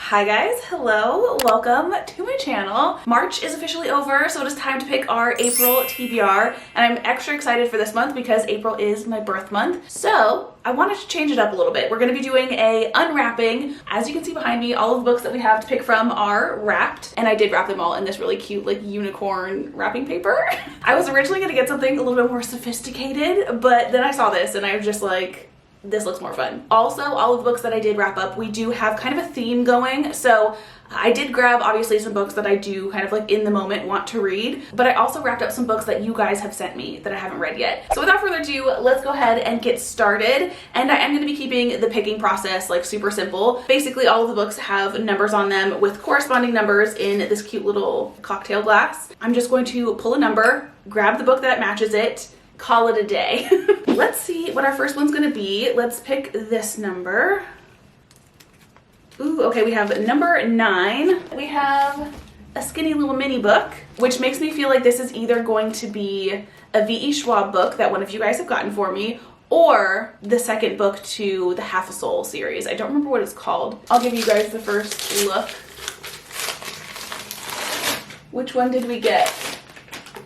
Hi guys, hello, welcome to my channel. March is officially over, so it is time to pick our April TBR, and I'm extra excited for this month because April is my birth month. So I wanted to change it up a little bit. We're going to be doing a unwrapping. As you can see behind me, all of the books that we have to pick from are wrapped, and I did wrap them all in this really cute like unicorn wrapping paper. I was originally going to get something a little bit more sophisticated, but then I saw this and I was just like, this looks more fun. Also, all of the books that I did wrap up, we do have kind of a theme going. So I did grab obviously some books that I do kind of like in the moment want to read, but I also wrapped up some books that you guys have sent me that I haven't read yet. So without further ado, let's go ahead and get started. And I am going to be keeping the picking process like super simple. Basically, all of the books have numbers on them with corresponding numbers in this cute little cocktail glass. I'm just going to pull a number, grab the book that matches it, call it a day. Let's see what our first one's gonna be. Let's pick this number. Ooh, okay, we have number 9. We have a skinny little mini book, which makes me feel like this is either going to be a V.E. Schwab book that one of you guys have gotten for me, or the second book to the Half a Soul series. I don't remember what it's called. I'll give you guys the first look. Which one did we get?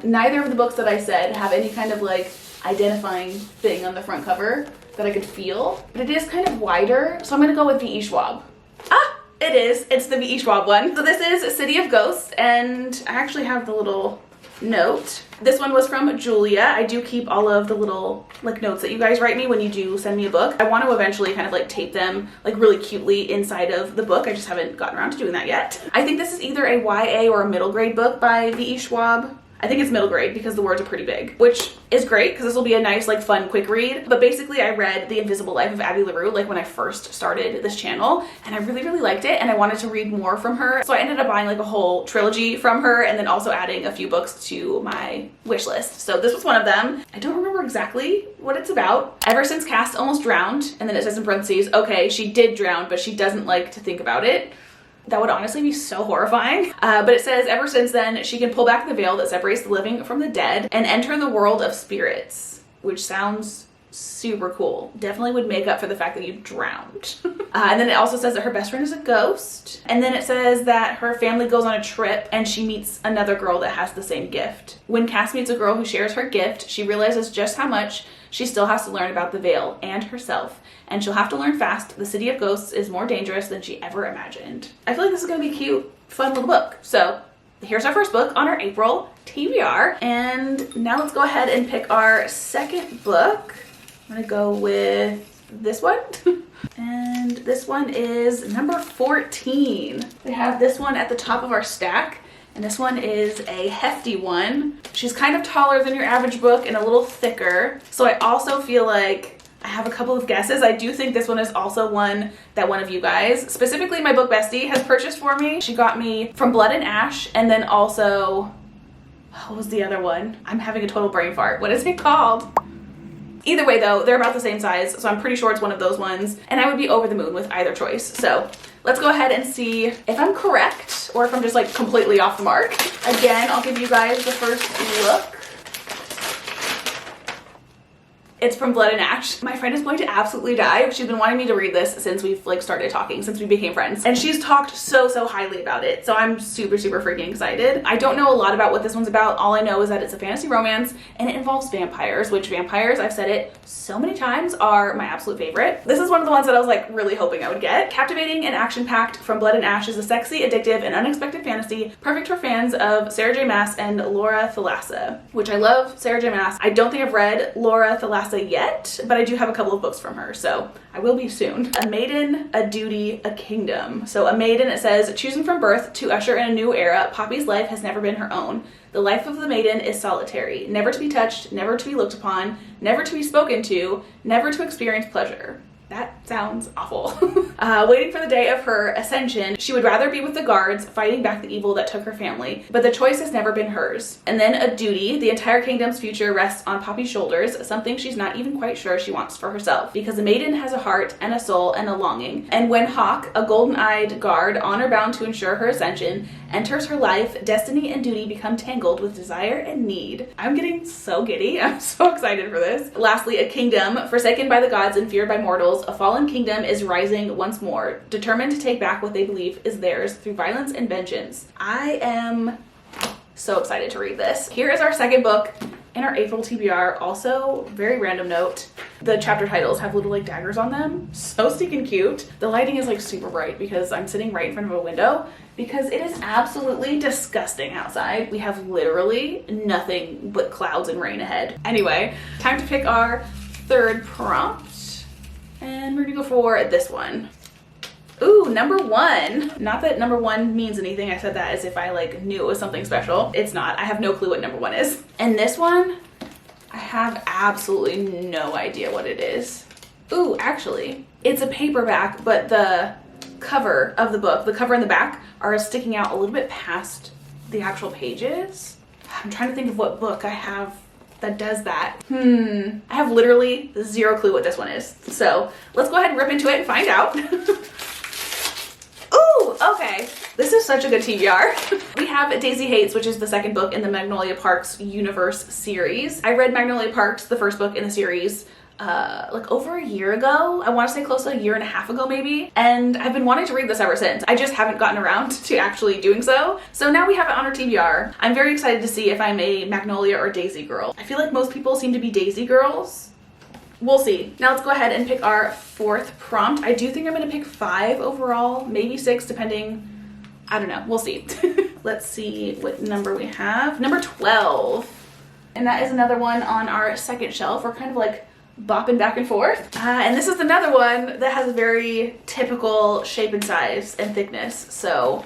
Neither of the books that I said have any kind of like identifying thing on the front cover that I could feel, but it is kind of wider, so I'm gonna go with V.E. Schwab. Ah, it is. It's the V.E. Schwab one. So this is City of Ghosts, and I actually have the little note. This one was from Julia. I do keep all of the little like notes that you guys write me when you do send me a book. I want to eventually kind of like tape them like really cutely inside of the book. I just haven't gotten around to doing that yet. I think this is either a YA or a middle grade book by V.E. Schwab. I think it's middle grade because the words are pretty big, which is great because this will be a nice, like, fun, quick read. But basically, I read The Invisible Life of Abby LaRue, like, when I first started this channel, and I really, really liked it, and I wanted to read more from her. So I ended up buying, like, a whole trilogy from her, and then also adding a few books to my wish list. So this was one of them. I don't remember exactly what it's about. Ever since Cass almost drowned, and then it says in parentheses, okay, she did drown, but she doesn't like to think about it. That would honestly be so horrifying. But it says, ever since then, she can pull back the veil that separates the living from the dead and enter the world of spirits, which sounds super cool. Definitely would make up for the fact that you drowned. And then it also says that her best friend is a ghost. And then it says that her family goes on a trip and she meets another girl that has the same gift. When Cass meets a girl who shares her gift, she realizes just how much she still has to learn about the veil and herself. And she'll have to learn fast. The City of Ghosts is more dangerous than she ever imagined. I feel like this is gonna be a cute, fun little book. So here's our first book on our April TBR. And now let's go ahead and pick our second book. I'm gonna go with this one. And this one is number 14. We have this one at the top of our stack. And this one is a hefty one. She's kind of taller than your average book and a little thicker. So I also feel like I have a couple of guesses. I do think this one is also one that one of you guys, specifically my book bestie, has purchased for me. She got me From Blood and Ash, and then also, what was the other one? I'm having a total brain fart. What is it called? Either way though, they're about the same size, so I'm pretty sure it's one of those ones, and I would be over the moon with either choice. So let's go ahead and see if I'm correct or if I'm just like completely off the mark. Again, I'll give you guys the first look. It's From Blood and Ash. My friend is going to absolutely die. She's been wanting me to read this since we've like started talking, since we became friends. And she's talked so highly about it. So I'm super freaking excited. I don't know a lot about what this one's about. All I know is that it's a fantasy romance and it involves vampires, which vampires, I've said it so many times, are my absolute favorite. This is one of the ones that I was like really hoping I would get. Captivating and action-packed, From Blood and Ash is a sexy, addictive, and unexpected fantasy perfect for fans of Sarah J. Maas and Laura Thalassa, which I love Sarah J. Maas. I don't think I've read Laura Thalassa yet, but I do have a couple of books from her, so I will be soon. A maiden, a duty, a kingdom. So a maiden, it says, chosen from birth to usher in a new era, Poppy's life has never been her own. The life of the maiden is solitary, never to be touched, never to be looked upon, never to be spoken to, never to experience pleasure. That sounds awful. Waiting for the day of her ascension, she would rather be with the guards, fighting back the evil that took her family, but the choice has never been hers. And then a duty, the entire kingdom's future rests on Poppy's shoulders, something she's not even quite sure she wants for herself, because a maiden has a heart and a soul and a longing. And when Hawk, a golden-eyed guard, honor bound to ensure her ascension, enters her life. Destiny and duty become tangled with desire and need. I'm getting so giddy. I'm so excited for this. Lastly, a kingdom. Forsaken by the gods and feared by mortals, a fallen kingdom is rising once more, determined to take back what they believe is theirs through violence and vengeance. I am so excited to read this. Here is our second book in our April TBR. Also, very random note, the chapter titles have little like daggers on them. So stinking cute. The lighting is like super bright because I'm sitting right in front of a window because it is absolutely disgusting outside. We have literally nothing but clouds and rain ahead. Anyway, time to pick our third prompt. And we're gonna go for this one. Ooh, number 1. Not that number 1 means anything. I said that as if I like knew it was something special. It's not. I have no clue what number 1 is. And this one, I have absolutely no idea what it is. Ooh, actually, it's a paperback, but the cover of the book, the cover and the back are sticking out a little bit past the actual pages. I'm trying to think of what book I have that does that. I have literally zero clue what this one is. So let's go ahead and rip into it and find out. Ooh, okay. This is such a good TBR. We have Daisy Hates, which is the second book in the Magnolia Parks universe series. I read Magnolia Parks, the first book in the series, like over a year ago. I want to say close to a year and a half ago maybe. And I've been wanting to read this ever since. I just haven't gotten around to actually doing so. So now we have it on our TBR. I'm very excited to see if I'm a Magnolia or Daisy girl. I feel like most people seem to be Daisy girls. We'll see. Now let's go ahead and pick our fourth prompt. I do think I'm gonna pick 5 overall, maybe 6 depending, I don't know, we'll see. Let's see what number we have. Number 12. And that is another one on our second shelf. We're kind of like bopping back and forth. And this is another one that has a very typical shape and size and thickness. So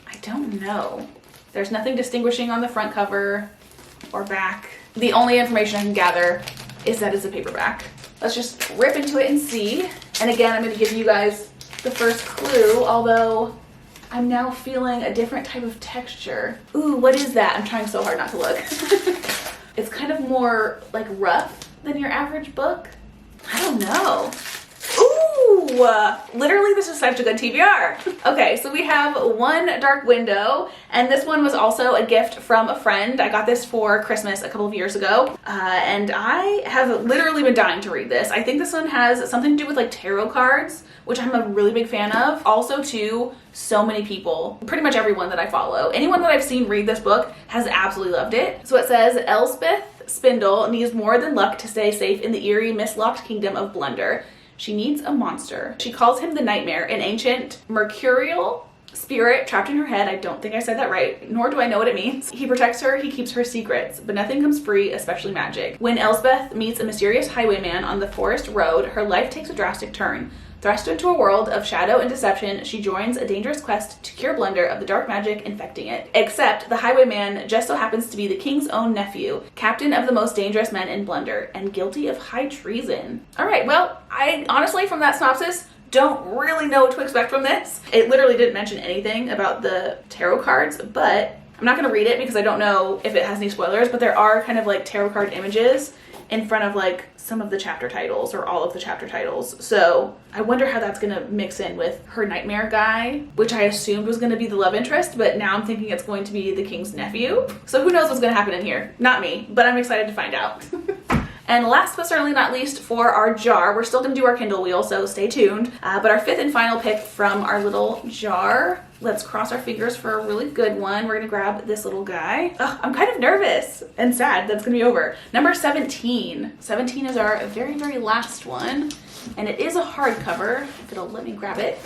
I don't know. There's nothing distinguishing on the front cover or back. The only information I can gather is that it's a paperback. Let's just rip into it and see. And again, I'm going to give you guys the first clue, although I'm now feeling a different type of texture. Ooh, what is that? I'm trying so hard not to look. It's kind of more like rough than your average book. I don't know. Ooh, literally this is such a good TBR. Okay, so we have One Dark Window, and this one was also a gift from a friend. I got this for Christmas a couple of years ago, and I have literally been dying to read this. I think this one has something to do with like tarot cards, which I'm a really big fan of. Also too, so many people, pretty much everyone that I follow, anyone that I've seen read this book has absolutely loved it. So it says, Elspeth Spindle needs more than luck to stay safe in the eerie, mislocked kingdom of Blunder. She needs a monster. She calls him the Nightmare, an ancient mercurial spirit trapped in her head. I don't think I said that right, nor do I know what it means. He protects her, he keeps her secrets, but nothing comes free, especially magic. When Elspeth meets a mysterious highwayman on the forest road, her life takes a drastic turn. Thrust into a world of shadow and deception, she joins a dangerous quest to cure Blunder of the dark magic infecting it. Except the highwayman just so happens to be the king's own nephew, captain of the most dangerous men in Blunder, and guilty of high treason. All right, well, I honestly, from that synopsis, don't really know what to expect from this. It literally didn't mention anything about the tarot cards, but I'm not going to read it because I don't know if it has any spoilers, but there are kind of like tarot card images in front of like some of the chapter titles or all of the chapter titles. So I wonder how that's gonna mix in with her nightmare guy, which I assumed was gonna be the love interest, but now I'm thinking it's going to be the king's nephew. So who knows what's gonna happen in here? Not me, but I'm excited to find out. And last but certainly not least, for our jar, we're still gonna do our Kindle wheel, so stay tuned. But our fifth and final pick from our little jar, let's cross our fingers for a really good one. We're gonna grab this little guy. Oh, I'm kind of nervous and sad that's gonna be over. Number 17. 17 is our very, very last one. And it is a hardcover, if it'll let me grab it.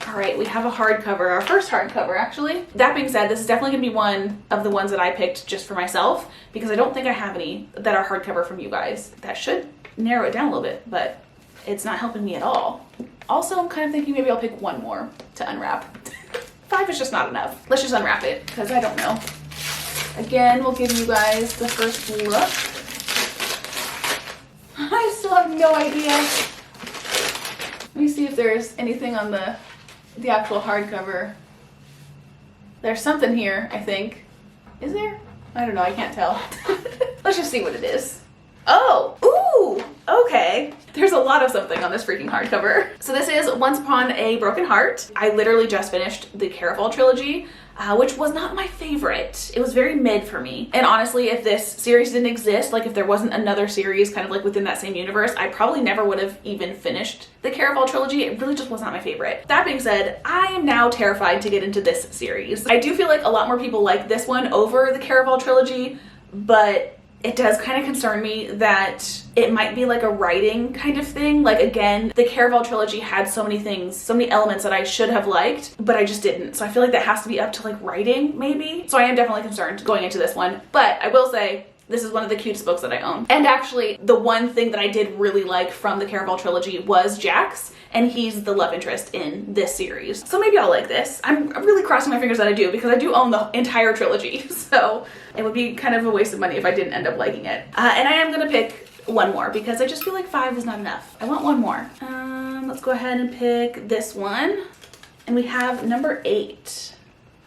All right, we have a hardcover, our first hardcover actually. That being said, this is definitely gonna be one of the ones that I picked just for myself because I don't think I have any that are hardcover from you guys. That should narrow it down a little bit, but it's not helping me at all. Also, I'm kind of thinking maybe I'll pick one more to unwrap. 5 is just not enough. Let's just unwrap it because I don't know. Again, we'll give you guys the first look. I still have no idea. Let me see if there's anything on the actual hardcover. There's something here, I think. Is there? I don't know, I can't tell. Let's just see what it is. Oh, ooh! Okay. There's a lot of something on this freaking hardcover. So this is Once Upon a Broken Heart. I literally just finished the Caraval trilogy, which was not my favorite. It was very mid for me. And honestly, if this series didn't exist, like if there wasn't another series kind of like within that same universe, I probably never would have even finished the Caraval trilogy. It really just was not my favorite. That being said, I am now terrified to get into this series. I do feel like a lot more people like this one over the Caraval trilogy, but it does kind of concern me that it might be like a writing kind of thing. Like again, the Caraval trilogy had so many things, so many elements that I should have liked, but I just didn't. So I feel like that has to be up to like writing maybe. So I am definitely concerned going into this one. But I will say, this is one of the cutest books that I own. And actually, the one thing that I did really like from the Caraval trilogy was Jax, and he's the love interest in this series. So maybe I'll like this. I'm really crossing my fingers that I do, because I do own the entire trilogy. So it would be kind of a waste of money if I didn't end up liking it. And I am gonna pick one more, because I just feel like 5 is not enough. I want one more. Let's go ahead and pick this one. And we have number 8.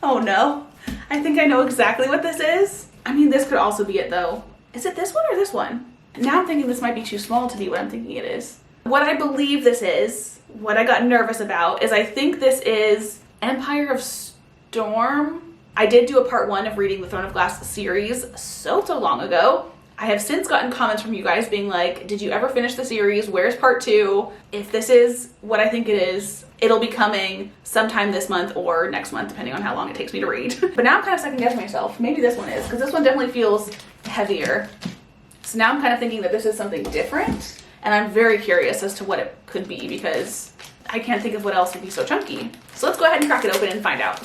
Oh no, I think I know exactly what this is. I mean, this could also be it though. Is it this one or this one? Now I'm thinking this might be too small to be what I'm thinking it is. What I believe this is, what I got nervous about, is I think this is Empire of Storm. I did do a part 1 of reading the Throne of Glass series so long ago. I have since gotten comments from you guys being like, did you ever finish the series? Where's part 2? If this is what I think it is, it'll be coming sometime this month or next month, depending on how long it takes me to read. But now I'm kind of second guessing myself. Maybe this one is, because this one definitely feels heavier. So now I'm kind of thinking that this is something different, and I'm very curious as to what it could be, because I can't think of what else would be so chunky. So let's go ahead and crack it open and find out.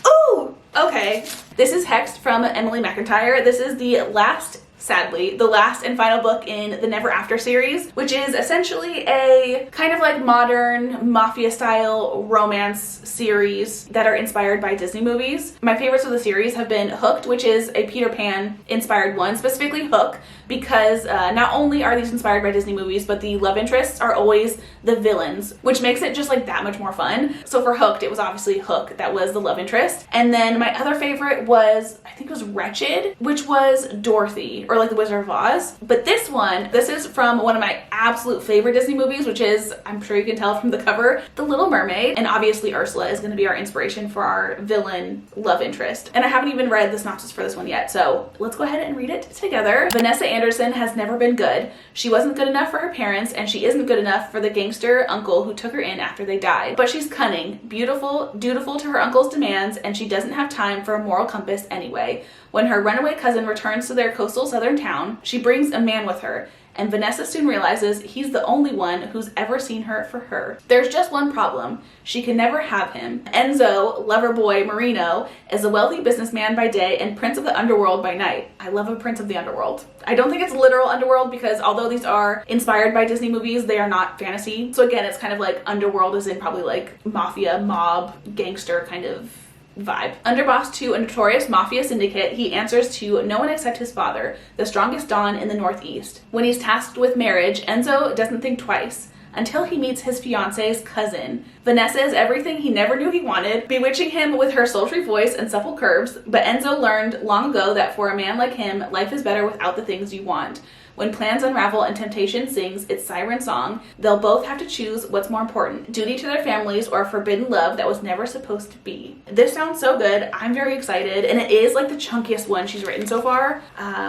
Ooh, okay. This is Hexed from Emily McIntyre. This is the last, sadly, the last and final book in the Never After series, which is essentially a kind of like modern mafia style romance series that are inspired by Disney movies. My favorites of the series have been Hooked, which is a Peter Pan inspired one, specifically Hook, because not only are these inspired by Disney movies, but the love interests are always the villains, which makes it just like that much more fun. So for Hooked, it was obviously Hook that was the love interest. And then my other favorite was, I think it was Wretched, which was Dorothy, or like the Wizard of Oz. But this one, this is from one of my absolute favorite Disney movies, which is, I'm sure you can tell from the cover, The Little Mermaid. And obviously Ursula is going to be our inspiration for our villain love interest. And I haven't even read the synopsis for this one yet, so let's go ahead and read it together. Vanessa Anderson has never been good. She wasn't good enough for her parents, and she isn't good enough for the gangster uncle who took her in after they died. But she's cunning, beautiful, dutiful to her uncle's demands, and she doesn't have time for a moral compass anyway. When her runaway cousin returns to their coastal southern town, she brings a man with her, and Vanessa soon realizes he's the only one who's ever seen her for her. There's just one problem. She can never have him. Enzo, lover boy Marino, is a wealthy businessman by day and prince of the underworld by night. I love a prince of the underworld. I don't think it's literal underworld, because although these are inspired by Disney movies, they are not fantasy. So again, it's kind of like underworld as in probably like mafia, mob, gangster kind of vibe. Underboss to a notorious mafia syndicate, he answers to no one except his father, the strongest Don in the Northeast. When he's tasked with marriage, Enzo doesn't think twice, until he meets his fiance's cousin. Vanessa is everything he never knew he wanted, bewitching him with her sultry voice and supple curves, but Enzo learned long ago that for a man like him, life is better without the things you want. When plans unravel and temptation sings its siren song, they'll both have to choose what's more important, duty to their families or a forbidden love that was never supposed to be. This sounds so good. I'm very excited, and it is like the chunkiest one she's written so far,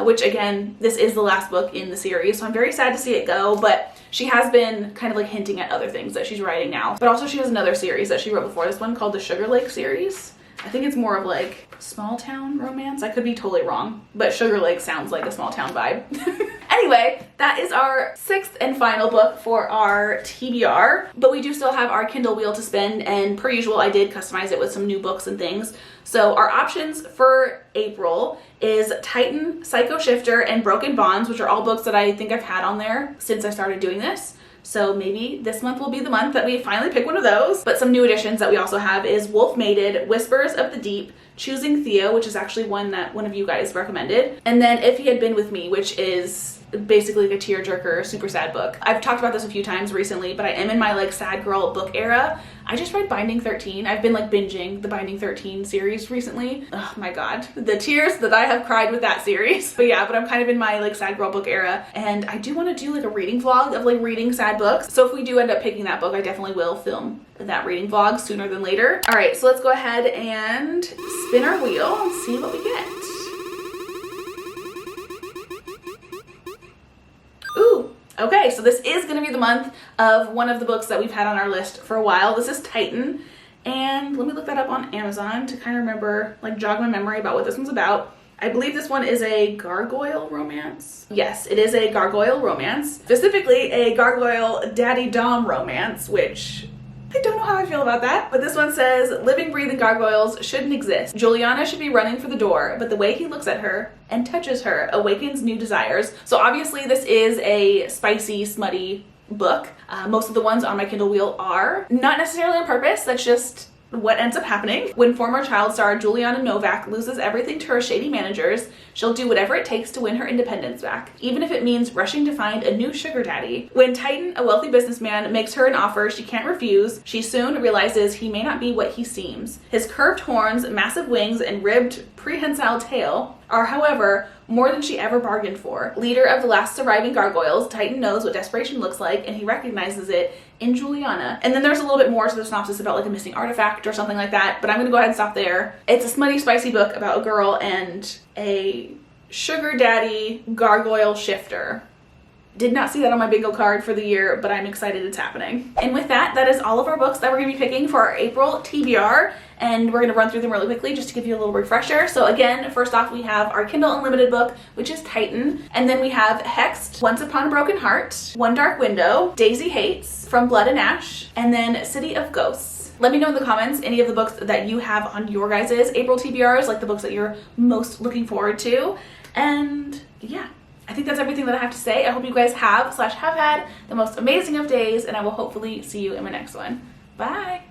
which again, this is the last book in the series, so I'm very sad to see it go, but she has been kind of like hinting at other things that she's writing now. But also she has another series that she wrote before this one called the Sugar Lake series. I think it's more of like small town romance. I could be totally wrong, but Sugar Lake sounds like a small town vibe. Anyway, that is our 6th and final book for our TBR, but we do still have our Kindle wheel to spin, and per usual, I did customize it with some new books and things. So our options for April is Titan, Psycho Shifter, and Broken Bonds, which are all books that I think I've had on there since I started doing this. So maybe this month will be the month that we finally pick one of those. But some new additions that we also have is Wolf Mated, Whispers of the Deep, Choosing Theo, which is actually one that one of you guys recommended, and then If He Had Been With Me, which is basically like a tearjerker, super sad book. I've talked about this a few times recently, but I am in my like sad girl book era. I just read Binding 13. I've been like binging the Binding 13 series recently. Oh my god, the tears that I have cried with that series. But yeah, but I'm kind of in my like sad girl book era, and I do want to do like a reading vlog of like reading sad books. So if we do end up picking that book, I definitely will film that reading vlog sooner than later. All right, so let's go ahead and spin our wheel and see what we get. Ooh, okay, so this is gonna be the month of one of the books that we've had on our list for a while. This is Titan, and let me look that up on Amazon to kind of remember, like jog my memory about what this one's about. I believe this one is a gargoyle romance. Yes, it is a gargoyle romance, specifically a gargoyle daddy dom romance, which I don't know how I feel about that, but this one says, living, breathing gargoyles shouldn't exist. Juliana should be running for the door, but the way he looks at her and touches her awakens new desires. So obviously this is a spicy, smutty book. Most of the ones on my Kindle wheel are. Not necessarily on purpose, that's just what ends up happening. When former child star Juliana Novak loses everything to her shady managers, she'll do whatever it takes to win her independence back, even if it means rushing to find a new sugar daddy. When Titan, a wealthy businessman, makes her an offer she can't refuse, she soon realizes he may not be what he seems. His curved horns, massive wings, and ribbed prehensile tail are, however, more than she ever bargained for. Leader of the last surviving gargoyles, Titan knows what desperation looks like, and he recognizes it in Juliana. And then there's a little bit more to the synopsis about like a missing artifact or something like that, but I'm gonna go ahead and stop there. It's a smutty, spicy book about a girl and a sugar daddy gargoyle shifter. Did not see that on my bingo card for the year, but I'm excited it's happening. And with that, that is all of our books that we're gonna be picking for our April TBR, and we're gonna run through them really quickly just to give you a little refresher. So again, first off, we have our Kindle Unlimited book, which is Titan, and then we have Hexed, Once Upon a Broken Heart, One Dark Window, Daisy Hates, From Blood and Ash, and then City of Ghosts. Let me know in the comments any of the books that you have on your guys' April TBRs, like the books that you're most looking forward to. And yeah, I think that's everything that I have to say. I hope you guys have had the most amazing of days, and I will hopefully see you in my next one. Bye!